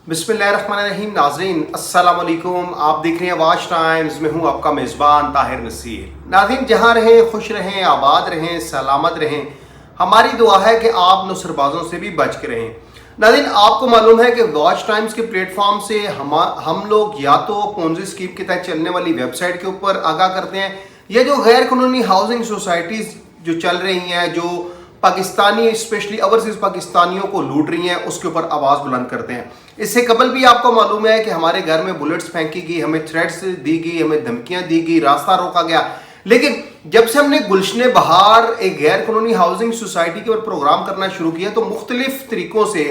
बिस्मिल्लाहिर्रहमानिर्रहीम। नाज़रीन अस्सलाम वालेकुम। आप देख रहे हैं वाच टाइम्स में हूँ आपका मेज़बान ताहिर नसीर। नाज़रीन जहाँ रहें खुश रहें, आबाद रहें, सलामत रहें। हमारी दुआ है कि आप नुसरबाजों से भी बच के रहें। नाज़रीन आपको मालूम है कि वॉच टाइम्स के प्लेटफॉर्म से हम लोग या तो पोंजी स्कीम के तहत चलने वाली वेबसाइट के ऊपर आगाह करते हैं, या जो गैर कानूनी हाउसिंग सोसाइटीज़ जो चल रही हैं, जो पाकिस्तानी स्पेशली ओवरसीज पाकिस्तानियों को लूट रही हैं, उसके ऊपर आवाज़ बुलंद करते हैं। इससे कबल भी आपको मालूम है कि हमारे घर में बुलेट्स फेंकी गई, हमें थ्रेट्स दी गई, हमें धमकियां दी गई, रास्ता रोका गया। लेकिन जब से हमने गुलशन बहार एक गैर कानूनी हाउसिंग सोसाइटी के ऊपर प्रोग्राम करना शुरू किया तो मुख्तलिफ तरीकों से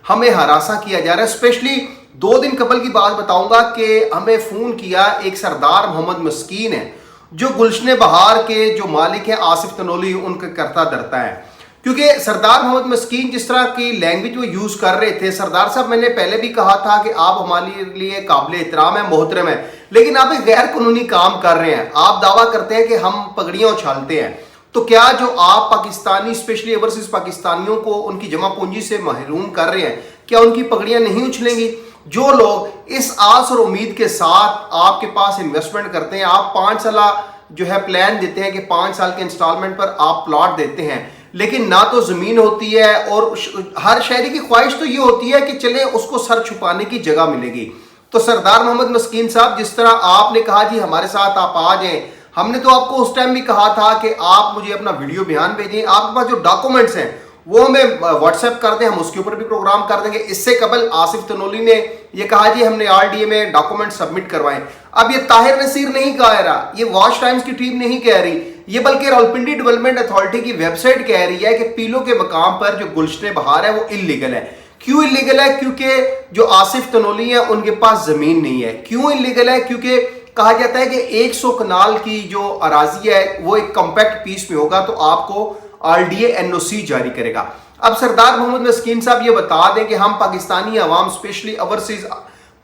हमें हरासा किया जा रहा है। स्पेशली 2 दिन कबल की बात बताऊंगा कि हमें फ़ोन किया एक सरदार मोहम्मद मस्कीन है, जो गुलशन बहार के जो मालिक हैं आसिफ तनोली, उनका करता धरता है। क्योंकि सरदार मोहम्मद मस्कीन जिस तरह की लैंग्वेज वो यूज़ कर रहे थे, सरदार साहब मैंने पहले भी कहा था कि आप हमारे लिए काबिल एहतराम है, मोहतरम है, लेकिन आप एक गैर कानूनी काम कर रहे हैं। आप दावा करते हैं कि हम पगड़ियाँ उछालते हैं, तो क्या जो आप पाकिस्तानी स्पेशली ओवरसीज पाकिस्तानियों को उनकी जमा पूंजी से महरूम कर रहे हैं, क्या उनकी पगड़ियाँ नहीं उछलेंगी? जो लोग इस आस और उम्मीद के साथ आपके पास इन्वेस्टमेंट करते हैं, आप 5 साल जो है प्लान देते हैं कि 5 साल के इंस्टॉलमेंट पर आप प्लॉट देते हैं, लेकिन ना तो ज़मीन होती है, और हर शहरी की ख्वाहिश तो ये होती है कि चले उसको सर छुपाने की जगह मिलेगी। तो सरदार मोहम्मद मस्कीन साहब, जिस तरह आपने कहा जी हमारे साथ आप आ जाएं, हमने तो आपको उस टाइम भी कहा था कि आप मुझे अपना वीडियो बयान भेजें, आपके पास जो डॉक्यूमेंट्स हैं वो हमें व्हाट्सएप कर दें, हम उसके ऊपर भी प्रोग्राम कर देंगे। इससे कबल आसिफ तनोली ने ये कहा जी हमने RDA में डॉक्यूमेंट सबमिट करवाएं। अब ये ताहिर नसीर नहीं कह रहा, ये वॉच टाइम्स की टीम नहीं कह रही, ये बल्कि रावलपिंडी डेवलपमेंट अथॉरिटी की वेबसाइट कह रही है कि पीलो के मकाम पर जो गुलशन बहार है वो इलीगल है। क्यों इलीगल है? क्योंकि जो आसिफ तनोली है उनके पास जमीन नहीं है। क्यों इलीगल है? क्योंकि कहा जाता है कि 100 कनाल की जो अराजी है वो एक कॉम्पैक्ट पीस में होगा तो आपको RDA NOC जारी करेगा। अब सरदार मोहम्मद मस्कीन साहब ये बता दें कि हम पाकिस्तानी अवाम स्पेशली ओवरसीज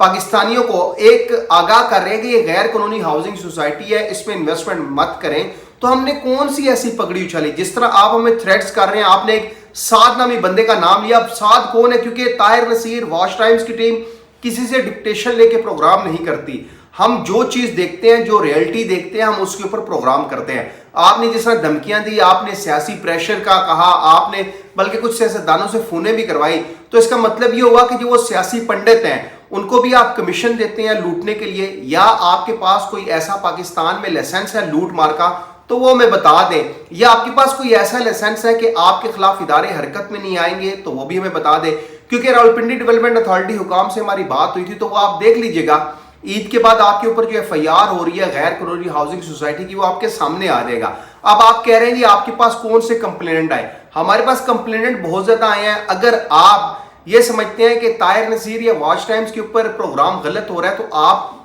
पाकिस्तानियों को एक आगाह कर रहे हैं कि ये गैर कानूनी हाउसिंग सोसाइटी है, इसमें इन्वेस्टमेंट मत करें। तो हमने कौन सी ऐसी पगड़ी उछाली? जिस तरह आप हमें थ्रेट्स कर रहे हैं, आपने एक साद नामी बंदे का नाम लिया। अब साद कौन है? क्योंकि ताहिर नसीर वॉच टाइम्स की टीम किसी से डिक्टेशन लेके प्रोग्राम नहीं करती। हम जो चीज़ देखते हैं, जो रियलिटी देखते हैं, हम उसके ऊपर प्रोग्राम करते हैं। आपने जिस तरह धमकियां दी, आपने सियासी प्रेशर का कहा, आपने बल्कि कुछ सियासतदानों से फोने भी करवाई, तो इसका मतलब ये हुआ कि जो वो सियासी पंडित हैं उनको भी आप कमीशन देते हैं लूटने के लिए, या आपके पास कोई ऐसा पाकिस्तान में लाइसेंस है लूट मार का तो वो हमें बता दें, या आपके पास कोई ऐसा लाइसेंस है कि आपके खिलाफ इदारे हरकत में नहीं आएंगे तो वो भी हमें बता दें। क्योंकि रावलपिंडी डेवलपमेंट अथॉरिटी हुकाम से हमारी बात हुई थी, तो वो आप देख लीजिएगा ईद के बाद आपके ऊपर जो FIR हो रही है गैर कानूनी हाउसिंग सोसाइटी की, वो आपके सामने आ जाएगा। अब आप कह रहे हैं जी आपके पास कौन से कंप्लेनेंट आए? हमारे पास कंप्लेनेंट बहुत ज्यादा आए हैं। अगर आप ये समझते हैं कि ताहिर नसीर या वॉच टाइम्स के ऊपर प्रोग्राम गलत हो रहा है, तो आप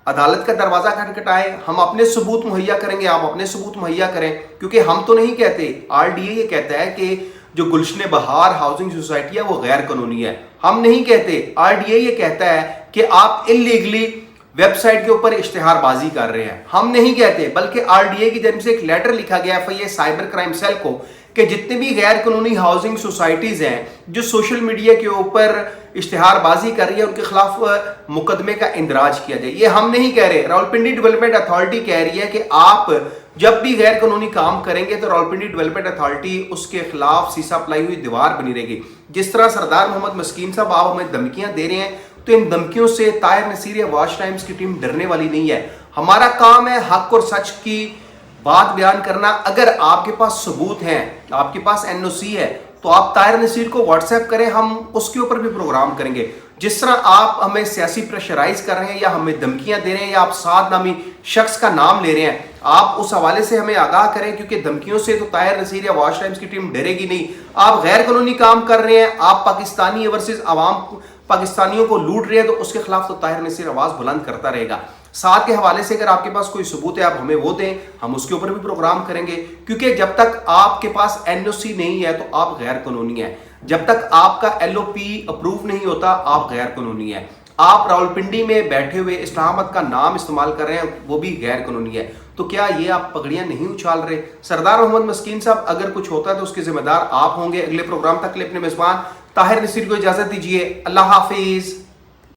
अदालत का दरवाजा खटखटाएं, हम अपने सबूत मुहैया करेंगे, आप अपने सबूत मुहैया करें। क्योंकि हम तो नहीं कहते, RDA ये कहता है कि जो गुलशन बहार हाउसिंग सोसाइटी है वो गैर कानूनी है। हम नहीं कहते, RDA ये कहता है कि आप इलीगली वेबसाइट के ऊपर इश्तिहारबाजी कर रहे हैं। हम नहीं कहते, बल्कि RDA की तरफ से एक लेटर लिखा गया FIA साइबर क्राइम सेल को कि जितने भी गैर कानूनी हाउसिंग सोसाइटीज हैं जो सोशल मीडिया के ऊपर इश्तिहारबाजी कर रही है, उनके खिलाफ मुकदमे का इंदराज किया जाए। ये हम नहीं कह रहे, रावलपिंडी डेवलपमेंट अथॉरिटी कह रही है कि आप जब भी गैर कानूनी काम करेंगे तो रावलपिंडी डेवलपमेंट अथॉरिटी उसके खिलाफ सीसा पलाई हुई दीवार बनी रहेगी। जिस तरह सरदार मोहम्मद मस्कीन साहब आप हमें धमकियां दे रहे हैं, तो इन धमकियों से ताहिर नसीर या वॉच टाइम्स की टीम डरने वाली नहीं है। हमारा काम है हक और सच की बात बयान करना। अगर आपके पास सबूत हैं, आपके पास NOC है, तो आप ताहिर नसीर को व्हाट्सएप करें, हम उसके ऊपर भी प्रोग्राम करेंगे। जिस तरह आप हमें सियासी प्रेशराइज कर रहे हैं या हमें धमकियां दे रहे हैं या आप साद नामी शख्स का नाम ले रहे हैं, आप उस हवाले से हमें आगाह करें। क्योंकि धमकियों से तो ताहिर नसीर या वॉच टाइम्स की टीम डरेगी नहीं। आप गैर कानूनी काम कर रहे हैं, आप पाकिस्तानी ओवरसीज आवाम पाकिस्तानियों को लूट रहे हैं, तो उसके खिलाफ तो ताहिर नसीर आवाज बुलंद करता रहेगा। साथ के हवाले से अगर आपके पास कोई सबूत है आप हमें वो दें, हम उसके ऊपर भी प्रोग्राम करेंगे। क्योंकि जब तक आपके पास NOC नहीं है तो आप गैर कानूनी हैं। जब तक आपका LOP अप्रूव नहीं होता आप गैर कानूनी है। आप रावलपिंडी में बैठे हुए इस्लामाबाद का नाम इस्तेमाल कर रहे हैं, वो भी गैर कानूनी है। तो क्या ये आप पगड़ियां नहीं उछाल रहे? सरदार मोहम्मद मस्कीन साहब, अगर कुछ होता है तो उसके जिम्मेदार आप होंगे। अगले प्रोग्राम तक के लिए अपने मेजबान ताहिर नसीर को इजाजत दीजिए। अल्लाह हाफिज।